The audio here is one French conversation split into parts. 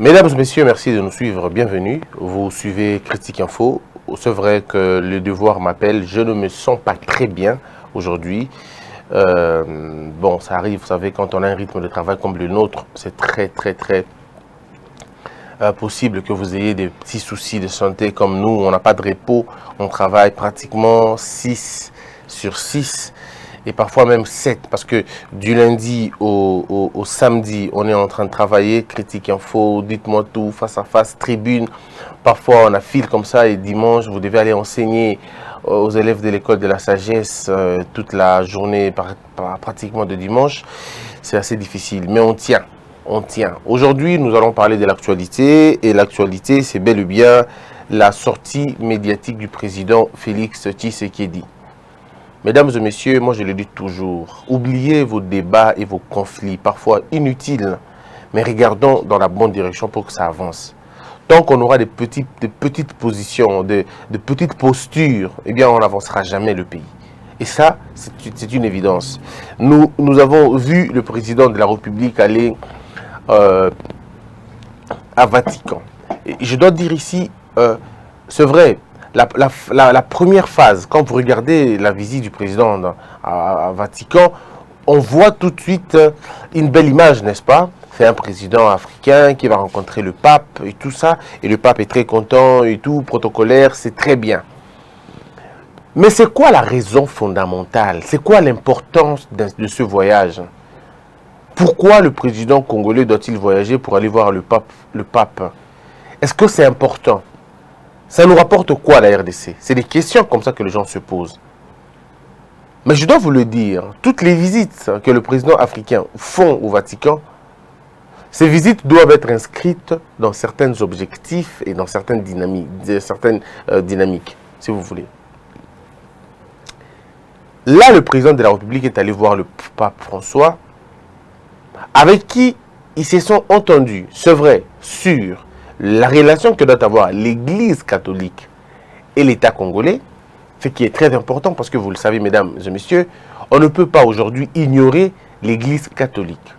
Mesdames et messieurs, merci de nous suivre. Bienvenue. Vous suivez Critique Info. C'est vrai que le devoir m'appelle. Je ne me sens pas très bien aujourd'hui. Bon, ça arrive, vous savez, quand on a un rythme de travail comme le nôtre, c'est très possible que vous ayez des petits soucis de santé comme nous. On n'a pas de repos. On travaille pratiquement 6 sur 6. Et parfois même 7, parce que du lundi au samedi, on est en train de travailler, Critique Info, dites-moi tout, face à face, tribune. Parfois, on a fil comme ça et dimanche, vous devez aller enseigner aux élèves de l'école de la sagesse toute la journée, pratiquement de dimanche. C'est assez difficile, mais on tient. On tient. Aujourd'hui, nous allons parler de l'actualité, et l'actualité, c'est bel et bien la sortie médiatique du président Félix Tshisekedi. Mesdames et messieurs, moi je le dis toujours, oubliez vos débats et vos conflits, parfois inutiles, mais regardons dans la bonne direction pour que ça avance. Tant qu'on aura des petites positions, de petites postures, eh bien on n'avancera jamais le pays. Et ça, c'est une évidence. Nous avons vu le président de la République aller à Vatican. Et je dois dire ici, c'est vrai, la première phase, quand vous regardez la visite du président à Vatican, on voit tout de suite une belle image, n'est-ce pas? C'est un président africain qui va rencontrer le pape et tout ça. Et le pape est très content et tout, protocolaire, c'est très bien. Mais c'est quoi la raison fondamentale? C'est quoi l'importance de ce voyage? Pourquoi le président congolais doit-il voyager pour aller voir le pape? Est-ce que c'est important? Ça nous rapporte quoi la RDC? C'est des questions comme ça que les gens se posent. Mais je dois vous le dire, toutes les visites que le président africain font au Vatican, ces visites doivent être inscrites dans certains objectifs et dans certaines dynamiques, si vous voulez. Là, le président de la République est allé voir le pape François, avec qui ils se sont entendus, c'est vrai, sur la relation que doit avoir l'Église catholique et l'État congolais, ce qui est très important parce que vous le savez, mesdames et messieurs, on ne peut pas aujourd'hui ignorer l'Église catholique.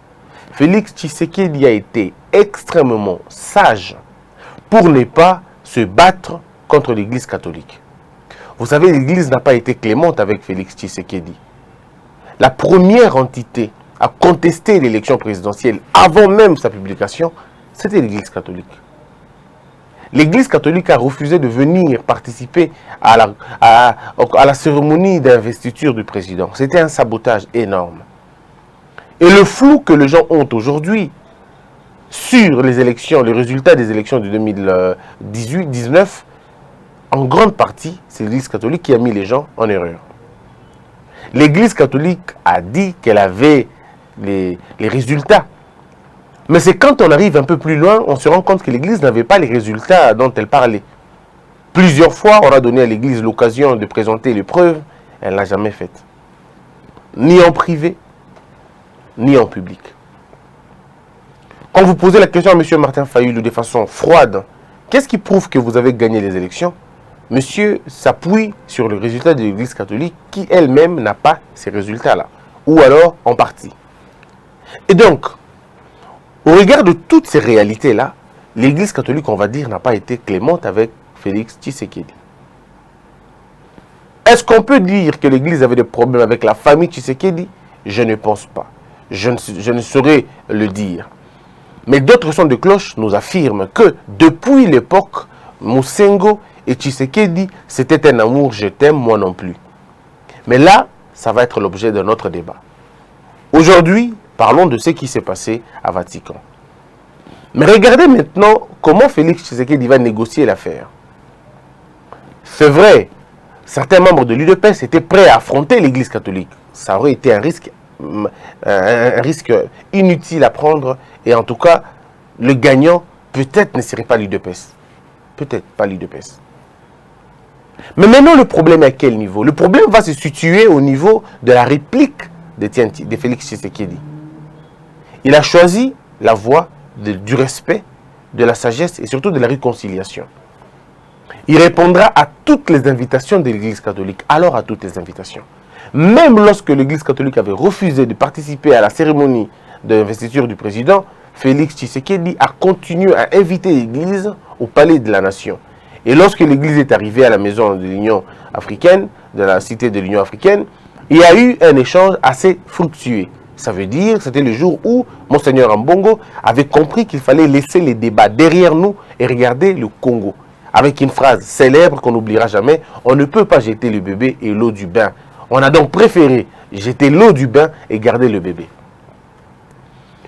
Félix Tshisekedi a été extrêmement sage pour ne pas se battre contre l'Église catholique. Vous savez, l'Église n'a pas été clémente avec Félix Tshisekedi. La première entité à contester l'élection présidentielle avant même sa publication, c'était l'Église catholique. L'Église catholique a refusé de venir participer à la cérémonie d'investiture du président. C'était un sabotage énorme. Et le flou que les gens ont aujourd'hui sur les élections, les résultats des élections de 2018-19, en grande partie, c'est l'Église catholique qui a mis les gens en erreur. L'Église catholique a dit qu'elle avait les résultats. Mais c'est quand on arrive un peu plus loin, on se rend compte que l'Église n'avait pas les résultats dont elle parlait. Plusieurs fois, on a donné à l'Église l'occasion de présenter les preuves, elle ne l'a jamais faite. Ni en privé, ni en public. Quand vous posez la question à M. Martin Fayulu de façon froide, qu'est-ce qui prouve que vous avez gagné les élections? Monsieur s'appuie sur le résultat de l'Église catholique qui elle-même n'a pas ces résultats-là. Ou alors en partie. Et donc, au regard de toutes ces réalités-là, l'Église catholique, on va dire, n'a pas été clémente avec Félix Tshisekedi. Est-ce qu'on peut dire que l'Église avait des problèmes avec la famille Tshisekedi? Je ne pense pas. Je ne saurais le dire. Mais d'autres sons de cloche nous affirment que depuis l'époque, Musengo et Tshisekedi, c'était un amour, je t'aime, moi non plus. Mais là, ça va être l'objet d'un autre débat. Aujourd'hui, parlons de ce qui s'est passé à Vatican. Mais regardez maintenant comment Félix Tshisekedi va négocier l'affaire. C'est vrai, certains membres de l'UDPS étaient prêts à affronter l'Église catholique. Ça aurait été un risque inutile à prendre. Et en tout cas, le gagnant, peut-être ne serait pas l'UDPS. Peut-être pas l'UDPS. Mais maintenant, le problème est à quel niveau? Le problème va se situer au niveau de la réplique de Félix Tshisekedi. Il a choisi la voie du respect, de la sagesse et surtout de la réconciliation. Il répondra à toutes les invitations de l'Église catholique, alors à toutes les invitations. Même lorsque l'Église catholique avait refusé de participer à la cérémonie d'investiture du président, Félix Tshisekedi a continué à inviter l'Église au palais de la nation. Et lorsque l'Église est arrivée à la maison de l'Union africaine, de la cité de l'Union africaine, il y a eu un échange assez fructueux. Ça veut dire que c'était le jour où Monseigneur Ambongo avait compris qu'il fallait laisser les débats derrière nous et regarder le Congo. Avec une phrase célèbre qu'on n'oubliera jamais, on ne peut pas jeter le bébé et l'eau du bain. On a donc préféré jeter l'eau du bain et garder le bébé.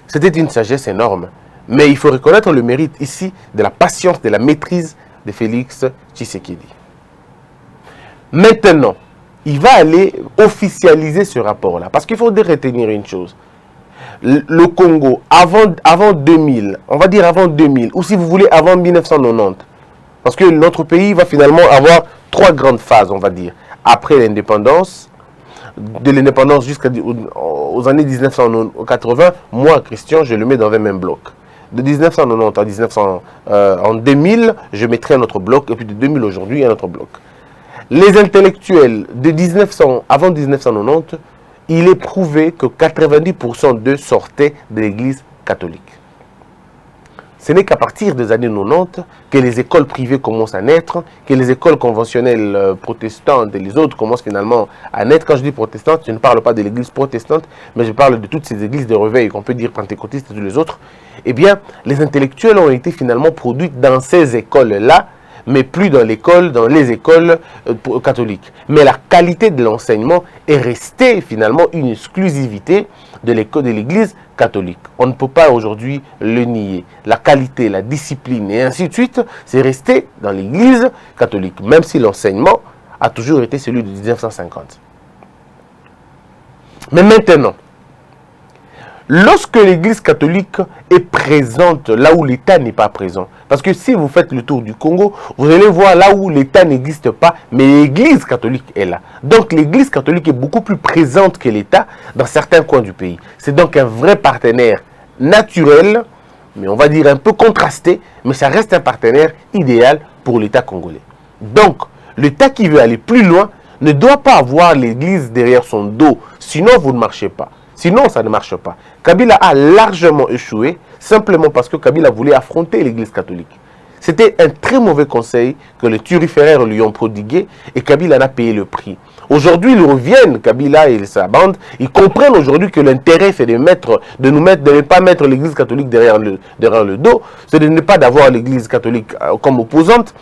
C'était une sagesse énorme. Mais il faut reconnaître le mérite ici de la patience, de la maîtrise de Félix Tshisekedi. Maintenant, il va aller officialiser ce rapport-là. Parce qu'il faut retenir une chose. Le Congo, avant 2000, on va dire avant 2000, ou si vous voulez avant 1990, parce que notre pays va finalement avoir 3 grandes phases, on va dire. Après l'indépendance, de l'indépendance jusqu'aux années 1980, moi, Christian, je le mets dans un même bloc. De 1990 en 2000, je mettrai un autre bloc, et puis de 2000 aujourd'hui, un autre bloc. Les intellectuels de avant 1990, il est prouvé que 90% d'eux sortaient de l'Église catholique. Ce n'est qu'à partir des années 90 que les écoles privées commencent à naître, que les écoles conventionnelles protestantes et les autres commencent finalement à naître. Quand je dis protestante, je ne parle pas de l'église protestante, mais je parle de toutes ces églises de réveil, qu'on peut dire pentecôtistes et tous les autres. Eh bien, les intellectuels ont été finalement produits dans ces écoles-là, mais plus dans les écoles catholiques. Mais la qualité de l'enseignement est restée finalement une exclusivité de l'église catholique. On ne peut pas aujourd'hui le nier. La qualité, la discipline et ainsi de suite, c'est resté dans l'église catholique, même si l'enseignement a toujours été celui de 1950. Mais maintenant, lorsque l'église catholique est présente là où l'État n'est pas présent, parce que si vous faites le tour du Congo, vous allez voir là où l'État n'existe pas, mais l'église catholique est là. Donc l'église catholique est beaucoup plus présente que l'État dans certains coins du pays. C'est donc un vrai partenaire naturel, mais on va dire un peu contrasté, mais ça reste un partenaire idéal pour l'État congolais. Donc l'État qui veut aller plus loin ne doit pas avoir l'église derrière son dos, sinon vous ne marchez pas. Sinon, ça ne marche pas. Kabila a largement échoué, simplement parce que Kabila voulait affronter l'église catholique. C'était un très mauvais conseil que les turiféraires lui ont prodigué et Kabila en a payé le prix. Aujourd'hui, ils reviennent, Kabila et sa bande, ils comprennent aujourd'hui que l'intérêt, c'est de ne pas mettre l'église catholique derrière le dos, c'est de ne pas d'avoir l'église catholique comme opposante,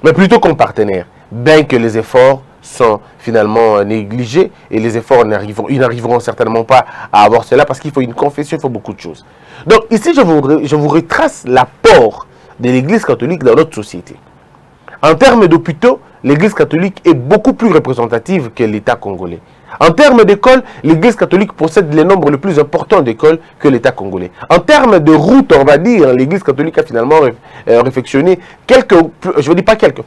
mais plutôt comme partenaire, bien que les efforts sont finalement négligés et les efforts ils n'arriveront certainement pas à avoir cela parce qu'il faut une confession, il faut beaucoup de choses. Donc ici, je vous retrace l'apport de l'église catholique dans notre société. En termes d'hôpitaux, l'église catholique est beaucoup plus représentative que l'État congolais. En termes d'écoles, l'église catholique possède les nombres les plus importants d'écoles que l'État congolais. En termes de routes, on va dire, l'église catholique a finalement réfectionné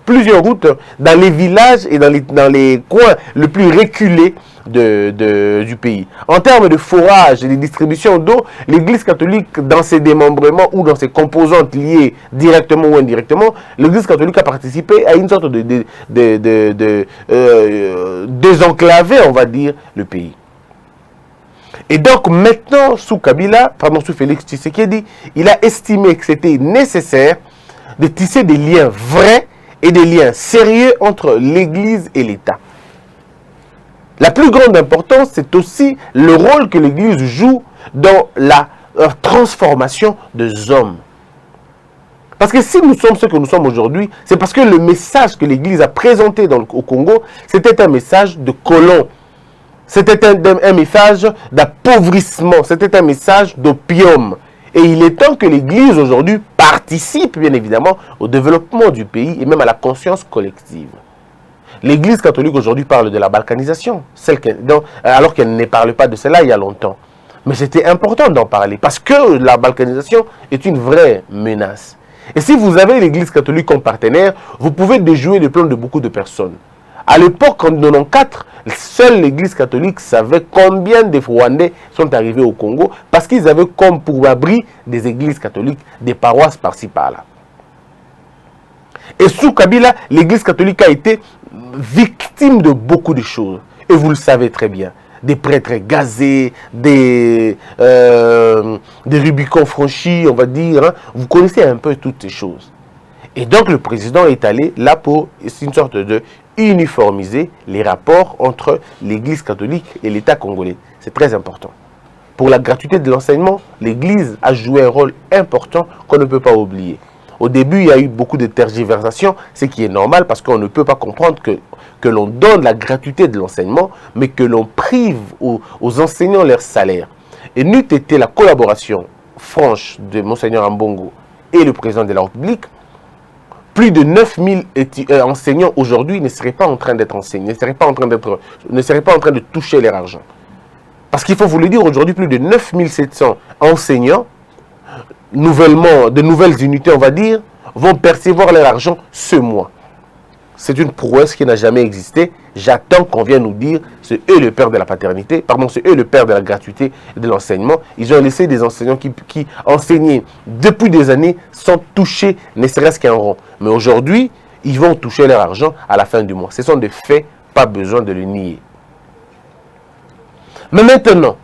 plusieurs routes dans les villages et dans les coins les plus reculés du pays. En termes de forage et de distribution d'eau, l'église catholique, dans ses démembrements ou dans ses composantes liées directement ou indirectement, l'église catholique a participé à une sorte de désenclaver, on va dire, le pays. Et donc maintenant, sous Félix Tshisekedi, il a estimé que c'était nécessaire de tisser des liens vrais et des liens sérieux entre l'Église et l'État. La plus grande importance, c'est aussi le rôle que l'Église joue dans la transformation des hommes. Parce que si nous sommes ce que nous sommes aujourd'hui, c'est parce que le message que l'Église a présenté au Congo, c'était un message de colon. C'était un message d'appauvrissement, c'était un message d'opium. Et il est temps que l'Église aujourd'hui participe bien évidemment au développement du pays et même à la conscience collective. L'Église catholique aujourd'hui parle de la balkanisation, alors qu'elle ne parle pas de cela il y a longtemps. Mais c'était important d'en parler parce que la balkanisation est une vraie menace. Et si vous avez l'Église catholique comme partenaire, vous pouvez déjouer les plans de beaucoup de personnes. À l'époque, en 1994, seule l'Église catholique savait combien de Rwandais sont arrivés au Congo parce qu'ils avaient comme pour abri des églises catholiques, des paroisses par-ci par-là. Et sous Kabila, l'Église catholique a été victime de beaucoup de choses. Et vous le savez très bien. des prêtres gazés, des Rubicons franchis, on va dire. Hein. Vous connaissez un peu toutes ces choses. Et donc le président est allé là pour une sorte de uniformiser les rapports entre l'Église catholique et l'État congolais. C'est très important. Pour la gratuité de l'enseignement, l'Église a joué un rôle important qu'on ne peut pas oublier. Au début, il y a eu beaucoup de tergiversations, ce qui est normal parce qu'on ne peut pas comprendre que l'on donne la gratuité de l'enseignement, mais que l'on prive aux enseignants leur salaire. Et n'eût été la collaboration franche de Monseigneur Ambongo et le président de la République, plus de 9000 enseignants aujourd'hui ne seraient pas en train d'être enseignés, ne seraient pas en train de toucher leur argent. Parce qu'il faut vous le dire, aujourd'hui, plus de 9700 enseignants, de nouvelles unités, on va dire, vont percevoir leur argent ce mois. C'est une prouesse qui n'a jamais existé. J'attends qu'on vienne nous dire, c'est eux le père de la paternité, pardon, c'est eux le père de la gratuité et de l'enseignement. Ils ont laissé des enseignants qui enseignaient depuis des années sans toucher ne serait-ce qu'un rond. Mais aujourd'hui, ils vont toucher leur argent à la fin du mois. Ce sont des faits, pas besoin de le nier. Mais maintenant,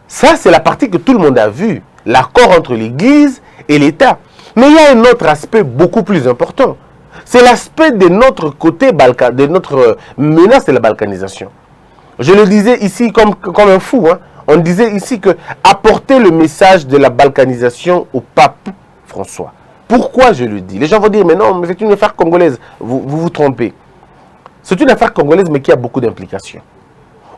ça c'est la partie que tout le monde a vue, l'accord entre l'Église et l'État. Mais il y a un autre aspect beaucoup plus important. C'est l'aspect de notre côté, de notre menace de la balkanisation. Je le disais ici comme un fou. Hein. On disait ici que apporter le message de la balkanisation au pape François. Pourquoi je le dis? Les gens vont dire, mais non, mais c'est une affaire congolaise. Vous vous trompez. C'est une affaire congolaise, mais qui a beaucoup d'implications.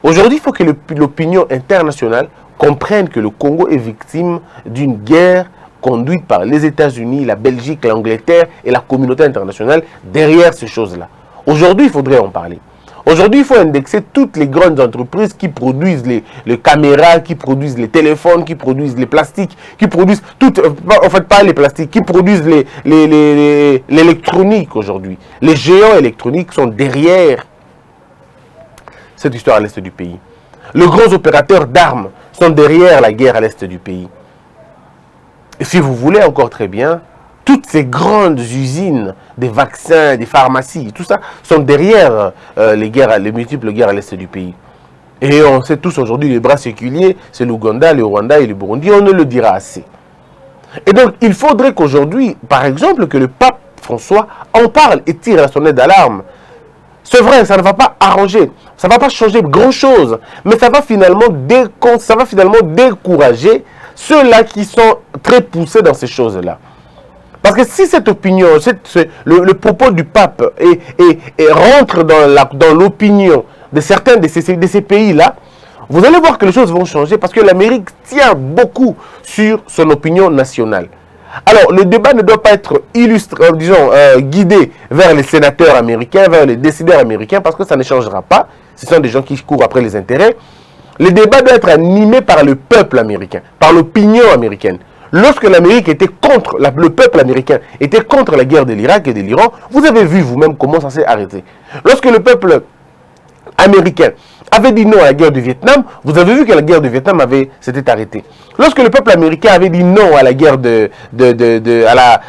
Aujourd'hui, il faut que l'opinion internationale comprenne que le Congo est victime d'une guerre conduite par les États-Unis, la Belgique, l'Angleterre et la communauté internationale derrière ces choses-là. Aujourd'hui, il faudrait en parler. Aujourd'hui, il faut indexer toutes les grandes entreprises qui produisent les caméras, qui produisent les téléphones, qui produisent les plastiques, qui produisent toutes, en fait pas les plastiques, qui produisent l'électronique aujourd'hui. Les géants électroniques sont derrière cette histoire à l'est du pays. Les grands opérateurs d'armes sont derrière la guerre à l'est du pays. Et si vous voulez encore très bien, toutes ces grandes usines des vaccins, des pharmacies, tout ça, sont derrière les multiples guerres à l'est du pays. Et on sait tous aujourd'hui, les bras séculiers, c'est l'Ouganda, le Rwanda et le Burundi, on ne le dira assez. Et donc, il faudrait qu'aujourd'hui, par exemple, que le pape François en parle et tire la sonnette d'alarme. C'est vrai, ça ne va pas arranger, ça ne va pas changer grand-chose, mais ça va finalement décourager ceux-là qui sont très poussés dans ces choses-là. Parce que si cette opinion, le propos du pape rentre dans l'opinion de certains de ces pays-là, vous allez voir que les choses vont changer parce que l'Amérique tient beaucoup sur son opinion nationale. Alors, le débat ne doit pas être guidé vers les sénateurs américains, vers les décideurs américains, parce que ça ne changera pas. Ce sont des gens qui courent après les intérêts. Le débat doit être animé par le peuple américain, par l'opinion américaine. Lorsque l'Amérique était contre, le peuple américain était contre la guerre de l'Irak et de l'Iran, vous avez vu vous-même comment ça s'est arrêté. Lorsque le peuple américain avait dit non à la guerre du Vietnam, vous avez vu que la guerre du Vietnam s'était arrêtée. Lorsque le peuple américain avait dit non à la guerre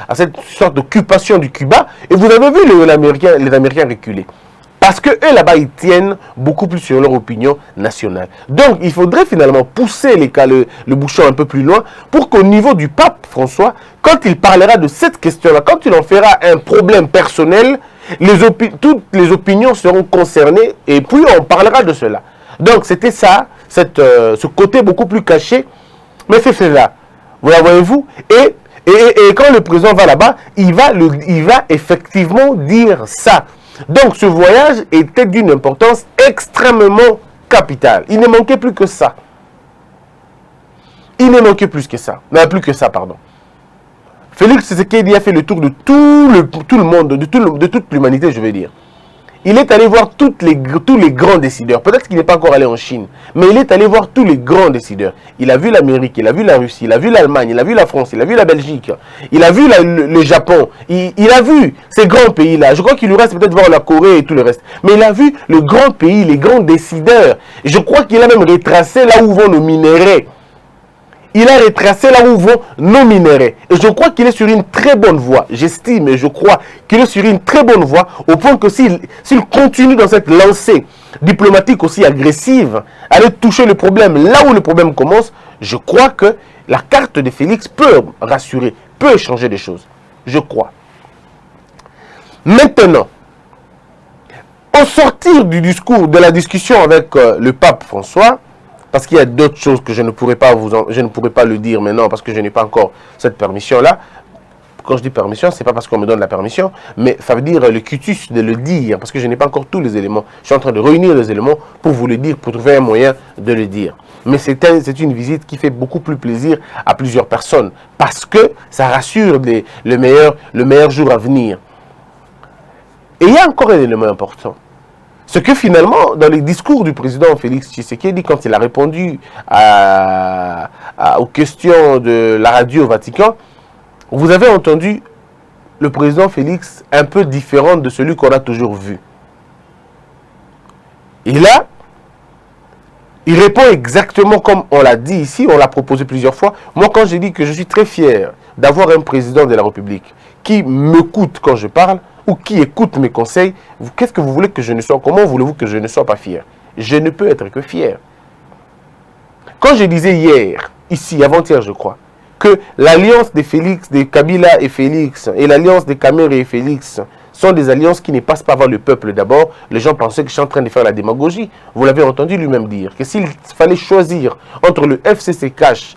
à cette sorte d'occupation du Cuba, et vous avez vu les Américains reculer. Parce que eux là-bas, ils tiennent beaucoup plus sur leur opinion nationale. Donc, il faudrait finalement pousser le bouchon un peu plus loin pour qu'au niveau du pape François, quand il parlera de cette question-là, quand il en fera un problème personnel, toutes les opinions seront concernées et puis on parlera de cela. Donc, c'était ça, ce côté beaucoup plus caché, mais c'est cela. Vous la voyez-vous? Et quand le président va là-bas, il va effectivement dire ça. Donc ce voyage était d'une importance extrêmement capitale. Il ne manquait plus que ça. Il ne manquait plus que ça. Plus que ça, pardon. Félix Tshisekedi a fait le tour de tout le monde, de toute l'humanité, je veux dire. Il est allé voir tous les grands décideurs. Peut-être qu'il n'est pas encore allé en Chine, mais il est allé voir tous les grands décideurs. Il a vu l'Amérique, il a vu la Russie, il a vu l'Allemagne, il a vu la France, il a vu la Belgique, il a vu le Japon, il a vu ces grands pays-là. Je crois qu'il lui reste peut-être voir la Corée et tout le reste. Mais il a vu le grand pays, les grands décideurs. Et je crois qu'il a même retracé là où vont nos minéraux. Il a retracé là où vont nos minéraux. Et je crois qu'il est sur une très bonne voie. J'estime et je crois qu'il est sur une très bonne voie au point que s'il continue dans cette lancée diplomatique aussi agressive, aller toucher le problème là où le problème commence, je crois que la carte de Félix peut rassurer, peut changer des choses. Je crois. Maintenant, au sortir du discours, de la discussion avec le pape François, parce qu'il y a d'autres choses que je ne pourrais pas le dire maintenant parce que je n'ai pas encore cette permission-là. Quand je dis permission, ce n'est pas parce qu'on me donne la permission, mais ça veut dire le cutus de le dire, parce que je n'ai pas encore tous les éléments. Je suis en train de réunir les éléments pour vous le dire, pour trouver un moyen de le dire. Mais c'est une visite qui fait beaucoup plus plaisir à plusieurs personnes, parce que ça rassure le meilleur jour à venir. Et il y a encore un élément important. Ce que finalement, dans les discours du président Félix Tshisekedi, quand il a répondu aux questions de la radio au Vatican, vous avez entendu le président Félix un peu différent de celui qu'on a toujours vu. Et là, il répond exactement comme on l'a dit ici, on l'a proposé plusieurs fois. Moi, quand j'ai dit que je suis très fier d'avoir un président de la République qui m'écoute quand je parle, ou qui écoute mes conseils, qu'est-ce que vous voulez que je ne sois? Comment voulez-vous que je ne sois pas fier? Je ne peux être que fier. Quand je disais hier, ici, avant-hier je crois, que l'alliance de Félix, de Kabila et Félix, et l'alliance de Kamere et Félix sont des alliances qui ne passent pas vers le peuple d'abord. Les gens pensaient que je suis en train de faire la démagogie. Vous l'avez entendu lui-même dire que s'il fallait choisir entre le FCC cash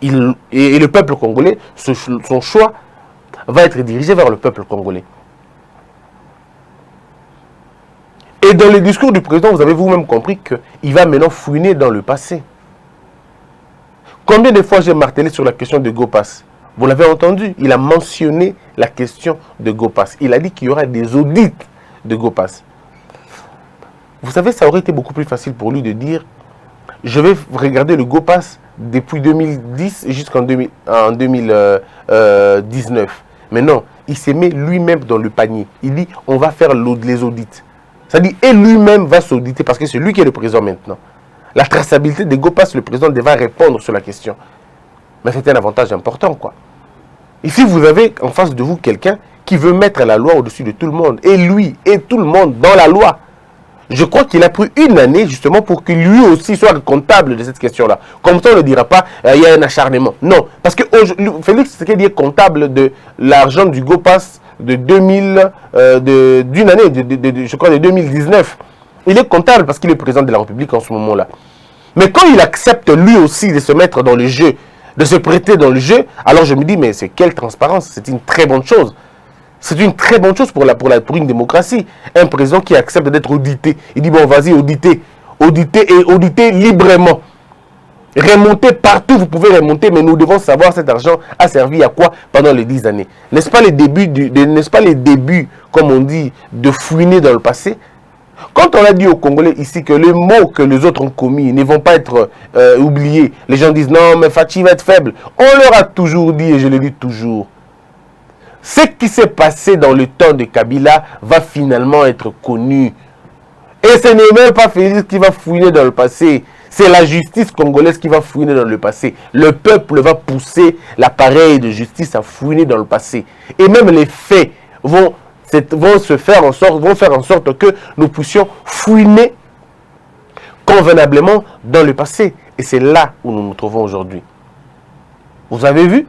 et le peuple congolais, son choix va être dirigé vers le peuple congolais. Et dans le discours du président, vous avez vous-même compris qu'il va maintenant fouiner dans le passé. Combien de fois j'ai martelé sur la question de Gopass? Vous l'avez entendu, il a mentionné la question de Gopass. Il a dit qu'il y aura des audits de Gopass. Vous savez, ça aurait été beaucoup plus facile pour lui de dire « Je vais regarder le Gopass depuis 2010 jusqu'en 2019. » Mais non, il se met lui-même dans le panier. Il dit « On va faire les audits. » C'est-à-dire, et lui-même va s'auditer parce que c'est lui qui est le président maintenant. La traçabilité de Gopass, le président devra répondre sur la question. Mais c'est un avantage important, quoi. Ici, vous avez en face de vous quelqu'un qui veut mettre la loi au-dessus de tout le monde. Et lui, et tout le monde dans la loi. Je crois qu'il a pris une année, justement, pour que lui aussi soit comptable de cette question-là. Comme ça, on ne dira pas, il y a un acharnement. Non, parce que Félix Tshisekedi est comptable de l'argent du Gopass d'une année, je crois de 2019. Il est comptable parce qu'il est président de la République en ce moment-là. Mais quand il accepte lui aussi de se mettre dans le jeu, de se prêter dans le jeu, alors je me dis, mais c'est quelle transparence? C'est une très bonne chose. C'est une très bonne chose pour une démocratie. Un président qui accepte d'être audité. Il dit, bon, vas-y, auditez. Auditez et auditez librement. Remontez partout, vous pouvez remonter, mais nous devons savoir cet argent a servi à quoi pendant les 10 années. N'est-ce pas les débuts, comme on dit, de fouiner dans le passé? Quand on a dit aux Congolais ici que les mots que les autres ont commis ne vont pas être oubliés, les gens disent non, mais Fachi va être faible. On leur a toujours dit, et je le dis toujours, ce qui s'est passé dans le temps de Kabila va finalement être connu. Et ce n'est même pas Félix qui va fouiner dans le passé. C'est la justice congolaise qui va fouiner dans le passé. Le peuple va pousser l'appareil de justice à fouiner dans le passé. Et même les faits vont faire en sorte que nous puissions fouiner convenablement dans le passé. Et c'est là où nous nous trouvons aujourd'hui. Vous avez vu?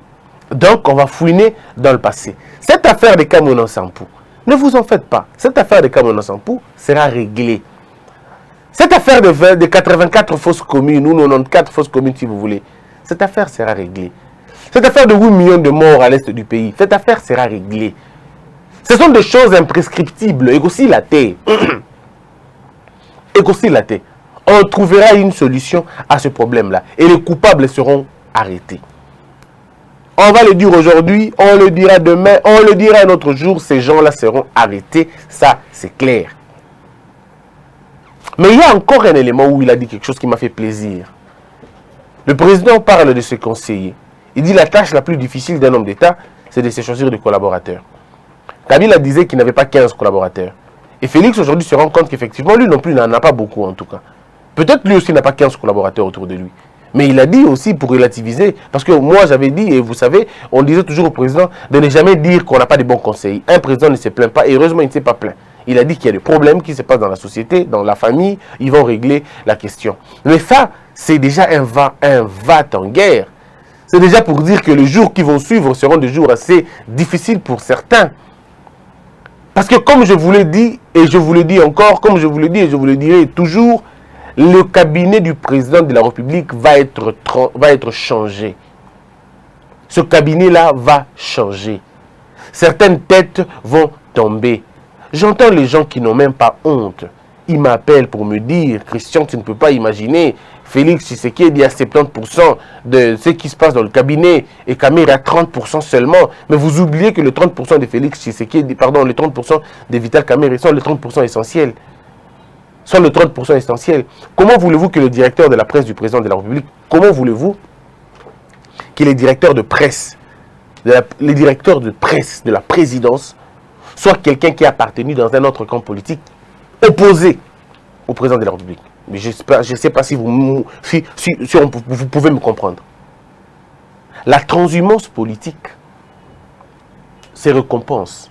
Donc, on va fouiner dans le passé. Cette affaire de Kamona Sampou, ne vous en faites pas. Cette affaire de Kamona Sampou sera réglée. Cette affaire de 84 fausses communes, ou 94 fausses communes si vous voulez, cette affaire sera réglée. Cette affaire de 8 millions de morts à l'est du pays, cette affaire sera réglée. Ce sont des choses imprescriptibles. Et aussi la terre. Et aussi la terre. On trouvera une solution à ce problème-là. Et les coupables seront arrêtés. On va le dire aujourd'hui, on le dira demain, on le dira un autre jour. Ces gens-là seront arrêtés. Ça, c'est clair. Mais il y a encore un élément où il a dit quelque chose qui m'a fait plaisir. Le président parle de ses conseillers. Il dit la tâche la plus difficile d'un homme d'État, c'est de se choisir des collaborateurs. Kabila disait qu'il n'avait pas 15 collaborateurs. Et Félix aujourd'hui se rend compte qu'effectivement, lui non plus n'en a pas beaucoup en tout cas. Peut-être lui aussi n'a pas 15 collaborateurs autour de lui. Mais il a dit aussi pour relativiser, parce que moi j'avais dit, et vous savez, on disait toujours au président de ne jamais dire qu'on n'a pas de bons conseils. Un président ne se plaint pas, et heureusement il ne s'est pas plaint. Il a dit qu'il y a des problèmes qui se passent dans la société, dans la famille. Ils vont régler la question. Mais ça, c'est déjà un va en guerre. C'est déjà pour dire que les jours qui vont suivre seront des jours assez difficiles pour certains. Parce que comme je vous l'ai dit, et je vous le dis encore, comme je vous le dis et je vous le dirai toujours, le cabinet du président de la République va être changé. Ce cabinet-là va changer. Certaines têtes vont tomber. J'entends les gens qui n'ont même pas honte. Ils m'appellent pour me dire, Christian, tu ne peux pas imaginer, Félix Tshisekedi a 70% de ce qui se passe dans le cabinet et Kamer a 30% seulement. Mais vous oubliez que le 30% de Félix Tshisekedi, pardon, le 30% de Vital Kamerhe sont le 30% essentiel. Sont le 30% essentiel. Comment voulez-vous que le directeur de la presse du président de la République, comment voulez-vous que les directeurs de presse, les directeurs de presse de la présidence, soit quelqu'un qui a appartenu dans un autre camp politique opposé au président de la République? Mais je ne sais pas si vous pouvez me comprendre. La transhumance politique se récompense,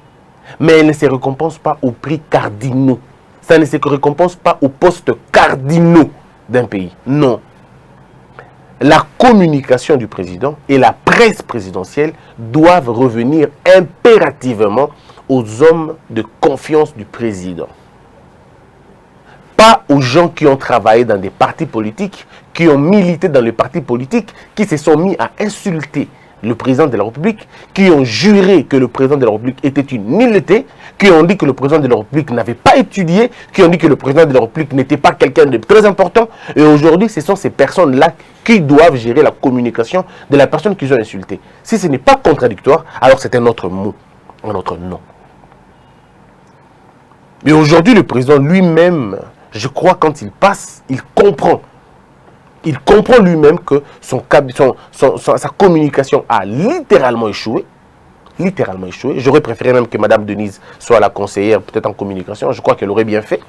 mais elle ne se récompense pas au prix cardinaux. Ça ne se récompense pas aux postes cardinaux d'un pays. Non. La communication du président et la presse présidentielle doivent revenir impérativement aux hommes de confiance du président. Pas aux gens qui ont travaillé dans des partis politiques, qui ont milité dans les partis politiques, qui se sont mis à insulter le président de la République, qui ont juré que le président de la République était une nullité, qui ont dit que le président de la République n'avait pas étudié, qui ont dit que le président de la République n'était pas quelqu'un de très important. Et aujourd'hui, ce sont ces personnes-là qui doivent gérer la communication de la personne qu'ils ont insultée. Si ce n'est pas contradictoire, alors c'est un autre mot, un autre nom. Mais aujourd'hui, le président lui-même, je crois, quand il passe, il comprend. Il comprend lui-même que sa communication a littéralement échoué. Littéralement échoué. J'aurais préféré même que Mme Denise soit la conseillère, peut-être en communication. Je crois qu'elle aurait bien fait.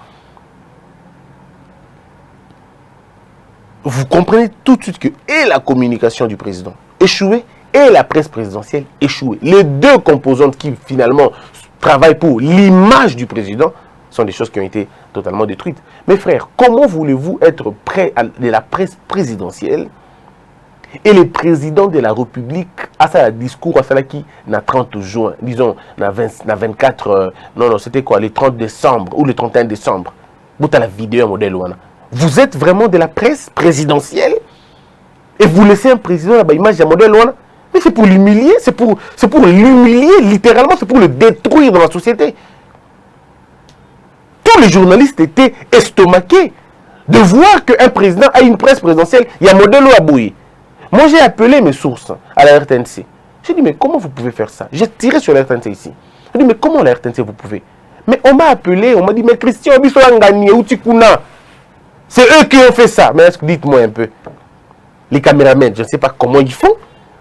Vous comprenez tout de suite que et la communication du président échouée et la presse présidentielle échouée. Les deux composantes qui finalement travaillent pour l'image du président sont des choses qui ont été totalement détruites. Mes frères, comment voulez-vous être près de la presse présidentielle et le président de la République a ça discours à cela qui n'a 30 juin, disons, n'a 24, non, c'était quoi, le 30 décembre ou le 31 décembre. Vous avez la vidéo modèle. Vous êtes vraiment de la presse présidentielle et vous laissez un président là-bas, image de modèle. Mais c'est pour l'humilier, c'est pour l'humilier littéralement, c'est pour le détruire dans la société. Tous les journalistes étaient estomaqués de voir qu'un président a une presse présidentielle. Il y a modèle à bouillir. Moi, j'ai appelé mes sources à la RTNC. J'ai dit, mais comment vous pouvez faire ça? J'ai tiré sur la RTNC ici. J'ai dit, mais comment la RTNC vous pouvez? Mais on m'a appelé, on m'a dit, mais Christian, c'est eux qui ont fait ça. Mais dites-moi un peu. Les caméramans, je ne sais pas comment ils font.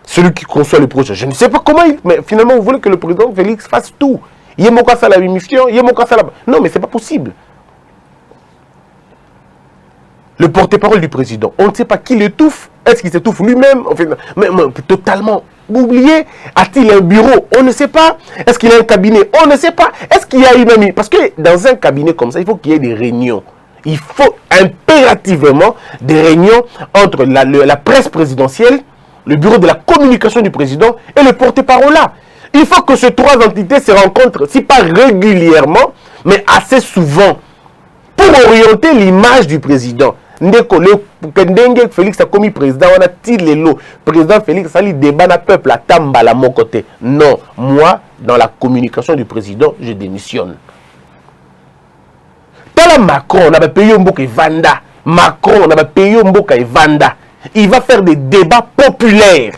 Celui qui conçoit le projet, je ne sais pas comment ils... Mais finalement, vous voulez que le président Félix fasse tout. Il y a mon cas à la mission, il y a mon cas à la... Non, mais ce n'est pas possible. Le porte-parole du président, on ne sait pas qui l'étouffe. Est-ce qu'il s'étouffe lui-même? Mais totalement oublié. A-t-il un bureau? On ne sait pas. Est-ce qu'il a un cabinet? On ne sait pas. Est-ce qu'il y a une amie? Parce que dans un cabinet comme ça, il faut qu'il y ait des réunions. Il faut impérativement des réunions entre la presse présidentielle, le bureau de la communication du président et le porte-parole là. Il faut que ces trois entités se rencontrent, si pas régulièrement, mais assez souvent, pour orienter l'image du président. Félix a commis président, on a tiré l'eau. Président Félix a dit débat na peuple à Tambala mon côté. Non, moi, dans la communication du président, je démissionne. Tala Macron, on a payé un bouc et Vanda. Macron, on a payé un bouc et Vanda. Il va faire des débats populaires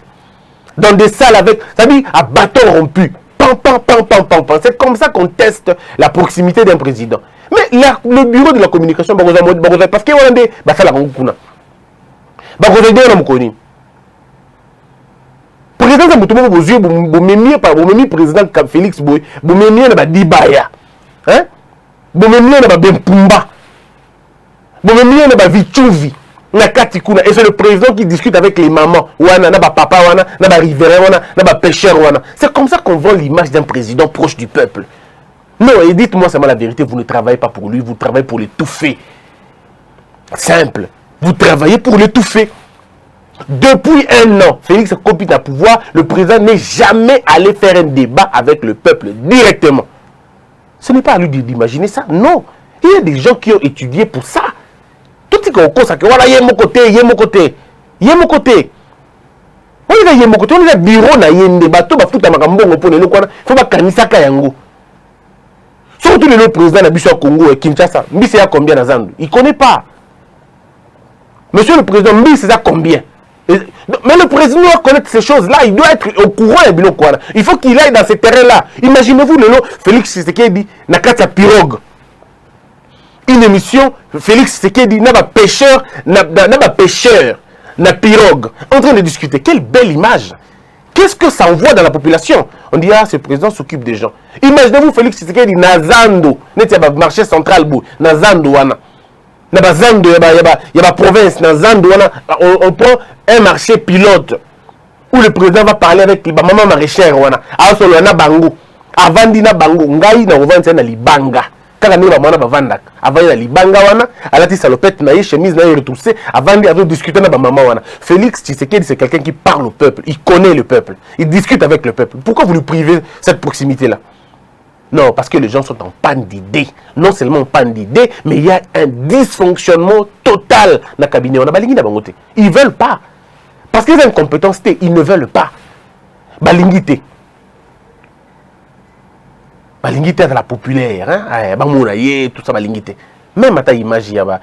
dans des salles avec, ça dit, à bâton rompu. Pam, pam, pam, pam, pam, pam. C'est comme ça qu'on teste la proximité d'un président. Mais le bureau de la communication, parce que on a des président président Félix Boy, Dibaya, hein? Bempumba, Vichuvi. Et c'est le président qui discute avec les mamans. C'est comme ça qu'on voit l'image d'un président proche du peuple. Non, et dites-moi seulement la vérité, vous ne travaillez pas pour lui, vous travaillez pour l'étouffer. Simple. Vous travaillez pour l'étouffer. Depuis un an, Félix Koupi à pouvoir, le président n'est jamais allé faire un débat avec le peuple directement. Ce n'est pas à lui d'imaginer ça, non. Il y a des gens qui ont étudié pour ça. Tout ce qu'on pense, que voilà, il y a mon côté, il y a mon côté, il y a mon côté. On est mon côté, on est bureau, il y a un débat, tout va foutre à ma cambo, il faut pas canisa kayango. Surtout le président de Congo et Kinshasa, Mbisi a combien dans Zando? Il ne connaît pas. Monsieur le président, Mbisi a combien? Mais le président doit connaître ces choses-là, il doit être au courant. Il faut qu'il aille dans ces terrains-là. Imaginez-vous le lot, Félix Tshisekedi, Nakata Pirogue. Une émission, Félix Tshisekedi, n'a pas pêcheur, n'a pirogue, en train de discuter. Quelle belle image! Qu'est-ce que ça envoie dans la population? On dit, ah, ce président s'occupe des gens. Imaginez-vous Félix Tshisekedi, Nazando, n'est-ce pas marché central, Nazando, wana. Nazando, il y a province, Nazando, on prend un marché pilote où le président va parler avec la maman maraîchère, wana. Avant d'ina bango, ngai na revendre na libanga. Quand on a vendu, avant de libanga wana, elle a dit salopette na chemise na retroussée, avant de discuter na maman wana. Félix Tshisekedi c'est quelqu'un qui parle au peuple, il connaît le peuple, il discute avec le peuple. Pourquoi vous lui privez cette proximité là? Non, parce que les gens sont en panne d'idées. Non seulement en panne d'idées, mais il y a un dysfonctionnement total dans le cabinet. On a balingi na bangote. Ils veulent pas. Parce qu'ils ont une compétence, ils ne veulent pas. Balingité. Balingité dans la populaire, hein? Tout ça balingité. Même à ta image, il y a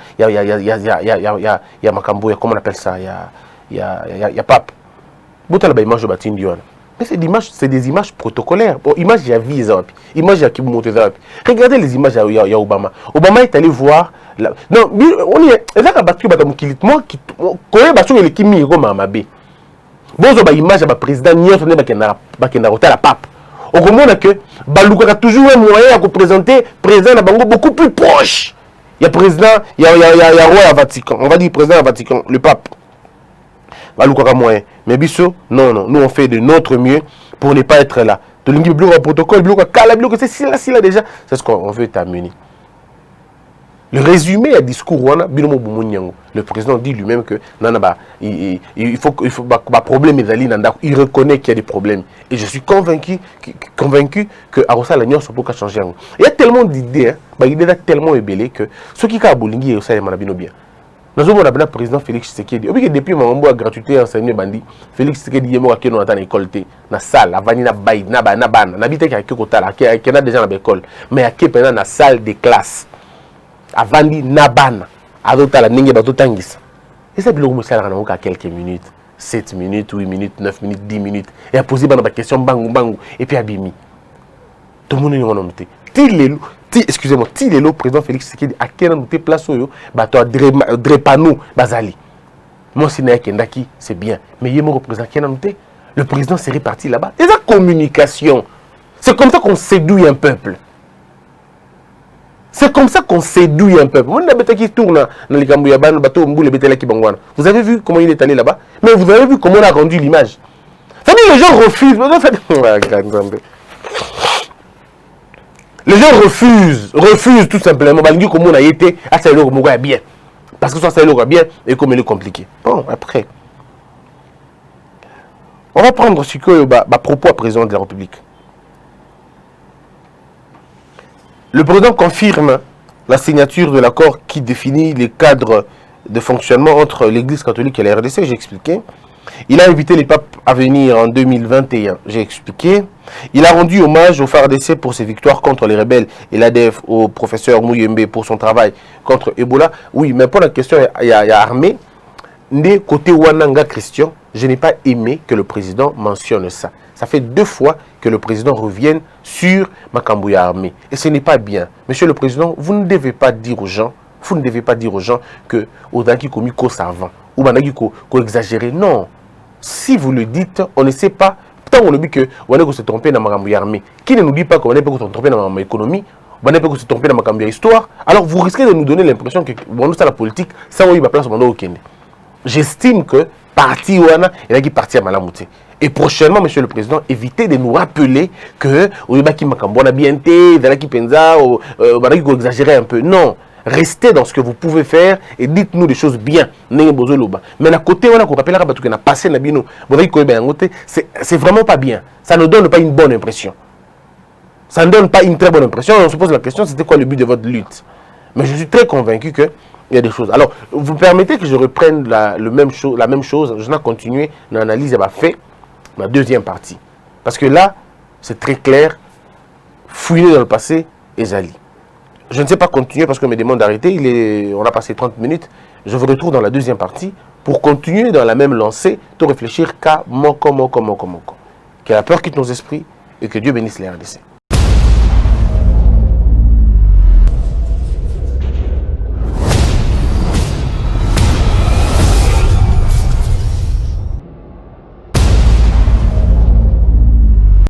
Makambo, comment on appelle ça? Il y a Pape. Bouta la image de Batindion. Mais c'est des images protocolaires. Bon, image il y a visa, image il y a Kibumoto. Regardez les images il y a Obama. Obama est allé voir. Non, on y est. Là, moi qui connais battu le kimi Roma Mabé. Bon, ça image à président Nier sonné bakenda hôtel à Pape. On comprend que Balouka a toujours un moyen de présenter président à Bango beaucoup plus proche. Il y a président, il y a roi à Vatican. On va dire président à Vatican, le pape. Balouka moyen. Mais Bissot, non, nous on fait de notre mieux pour ne pas être là. De l'ingé bloc protocole, bloc cala, bloc c'est si là déjà. C'est ce qu'on veut t'amener. Le résumé à discours, le président dit lui-même que il faut problème il reconnaît qu'il y a des problèmes. Et je suis convaincu que Arosa Lagnon ne peut pas changer. Il y a tellement d'idées, il est tellement ébélé que ceux qui ont bolingi et ça y est bien. Nous avons le président Félix Tshisekedi. Depuis que je gratuité enseigné bandi, Félix Tshisekedi est mort dans l'école, dans la salle, avant na baï, na ban, n'habite qu'à Kekotala, qui est déjà dans l'école, mais à qui pendant la salle de classe. Avant de Naban, à d'autres la ninge batotangis. Et ça, il y a quelques minutes, 7 minutes, 8 minutes, 9 minutes, 10 minutes. Et à poser des questions, bangou, et puis à bimi. Tout le monde est en noté. Excusez-moi, le président Félix Tshisekedi a quel noté place où bato Drepano Bazali. Moi, si Kendaki, c'est bien. Mais il y a mon président qui a noté. Le président s'est réparti là-bas. Et la communication. C'est comme ça qu'on séduit un peuple. C'est comme ça qu'on séduit un peuple. Vous avez vu comment il est allé là-bas? Mais vous avez vu comment on a rendu l'image? Ça veut dire les gens refusent. Les gens refusent tout simplement. Comment on a été à ça bien. Parce que ça est bien et comme il est compliqué. Bon, après. On va prendre ce que propos à président de la République. Le président confirme la signature de l'accord qui définit les cadres de fonctionnement entre l'Église catholique et la RDC, j'ai expliqué. Il a invité les papes à venir en 2021, j'ai expliqué. Il a rendu hommage au FARDC pour ses victoires contre les rebelles et l'ADF, au professeur Mouyembe pour son travail contre Ebola. Oui, mais pour la question, il y a armée. Né côté Wananga Christian, je n'ai pas aimé que le président mentionne ça. Ça fait 2 fois que le président revienne sur Makambouya armée. Et ce n'est pas bien. Monsieur le président, vous ne devez pas dire aux gens que Odaki komi ko savant ou Banagi ko exagéré. Non. Si vous le dites, on ne sait pas. Tant on nous dit que on est se tromper dans Makambouya armée. Qui ne nous dit pas qu'on est se tromper dans ma économie? On n'est pas se tromper dans Makambouya histoire. Alors vous risquez de nous donner l'impression que bon, nous c'est la politique, ça on y va place au Kenya. J'estime que parti wana il a qui parti à Malamouté. Et prochainement, Monsieur le Président, évitez de nous rappeler que on a bien été, on a exagéré un peu. Non. Restez dans ce que vous pouvez faire et dites-nous des choses bien. Mais à côté, on a rappelé que a passé c'est vraiment pas bien. Ça ne donne pas une bonne impression. Ça ne donne pas une très bonne impression. On se pose la question, c'était quoi le but de votre lutte? Mais je suis très convaincu qu'il y a des choses. Alors, vous permettez que je reprenne la même chose. Je vais continuer l'analyse et fait la deuxième partie. Parce que là, c'est très clair. Fouiller dans le passé, Ezali. Je ne sais pas continuer parce qu'on me demande d'arrêter. On a passé 30 minutes. Je vous retrouve dans la deuxième partie pour continuer dans la même lancée, de réfléchir qu'à moko. Que la peur quitte nos esprits et que Dieu bénisse les RDC.